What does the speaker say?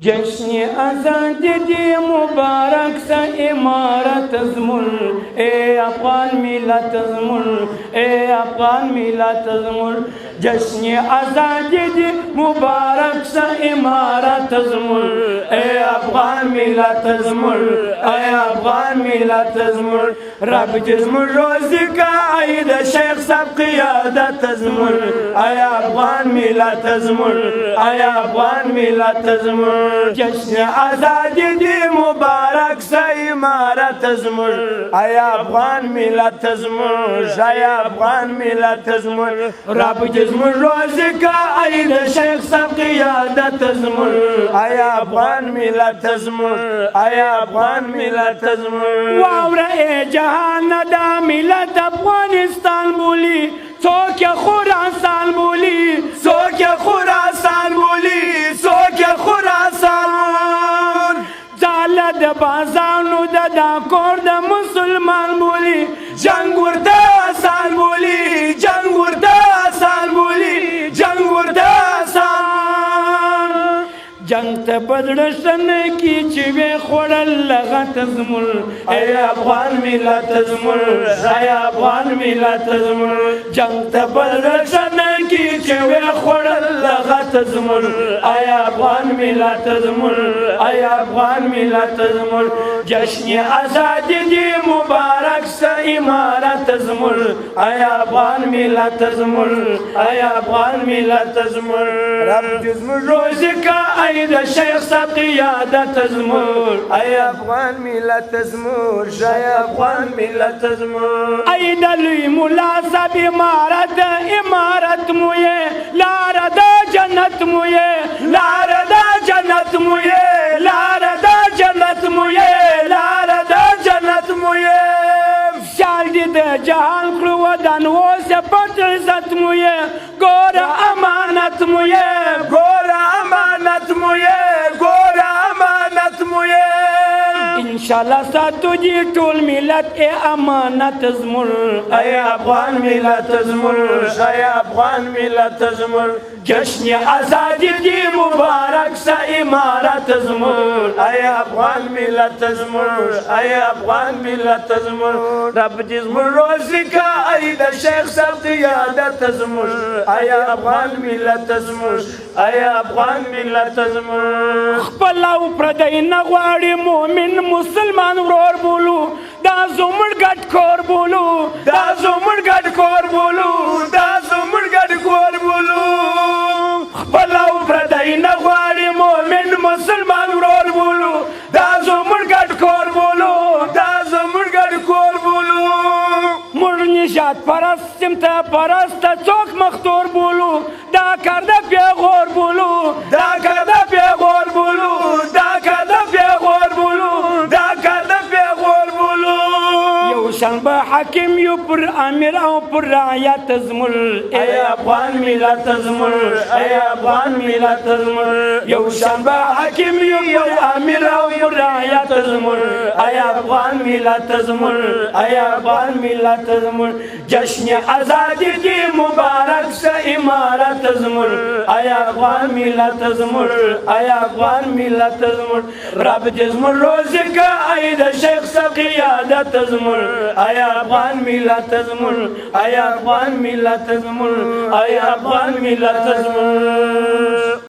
جشن آزادی دی مبارک سا امارت زمون اے افغان ملت زمون اے افغان ملت زمون جشن آزادی دی مبارک سا امارت زمون اے افغان ملت زمون اے افغان ملت زمون رب جزمون روزی کا عید شیخ سب قیادت زمون اے افغان ملت زمون اے افغان ملت زمون جشن آزادی دی مبارک سا امارت زمون اے افغان ملت زمون اے افغان ملت زمون رب جزمون روزی کا عید شیخ سب قیادت زمون اے افغان ملت زمون اے افغان ملت زمون واورا اے جہان دا ملت افغانستان بولی سوک خراسان بولی سوک خراسان بولی سوک خراسان زالد بازانو دا کور دا مسلمان بولی جنگ ورده آسان بولی جنگ ورده آسان بولی جنگ ورده آسان جنگ تا بدرشن کی چوی خوڑل لغت زمون اے افغان ملت زمون اے افغان ملت زمون جنگ تا بدرشن کی چوی خوڑل لغت زمون اے افغان ملت زمون اے افغان ملت زمون جشن آزادی دی مبارک سا امارت زمون اے افغان ملت زمون اے افغان ملت زمون رب جزمون روزی کا عید شیخ سب قیادت زمون اے افغان ملت زمون اے افغان ملت زمون ای دلوی ملا سب امارت مویے لار دا جنت مویے لار دا جنت مویے لار دا جنت مویے لار دا جنت مویے شال دی دا جہان کرو دانو سے پت عزت مویے گورا امانت مویے گورا امانت مویے گورا امانت مویے انشاءاللہ ساتو جی ټول ملت اے امانت زمون اے افغان ملت زمون اے افغان ملت زمون جشن آزادی دی مبارک سا امارت زمون اے افغان ملت زمون اے افغان ملت زمون رب جزمون روزی کا عید شیخ سب قیادت زمون اے افغان ملت زمون اے افغان ملت زمون خپلاو پردی نغواړي مومن مسلمان ورور بولو دا زمون ګډ کور بولو دا زمون ګډ کور بولو دا زمون ګډ کور بولو خپلاو پردی نغواړي مومن مسلمان ورور بولو دا زمون ګډ کور بولو دا زمون ګډ کور بولو موږ نجات پرست سمته پرست څوک مختور بولو دا کار د پیغور بولو دا کار د پیغور بولو دا کار د پیغور بولو دا کار د پیغور بولو یو شنبه حاکم یو پر امیر او پر رعیت زمون اے افغان ملت زمون اے افغان ملت زمون یو شنبه حاکم یو پر امیر او پر رعیت زمون اے افغان ملت زمون اے افغان ملت زمون جشن آزادی دی مبارک سا امارت زمون اے افغان ملت زمون اے افغان ملت زمون رب جزمون روزی کا عید شیخ سب قیادت زمون اے افغان ملت زمون اے افغان ملت زمون اے افغان ملت زمون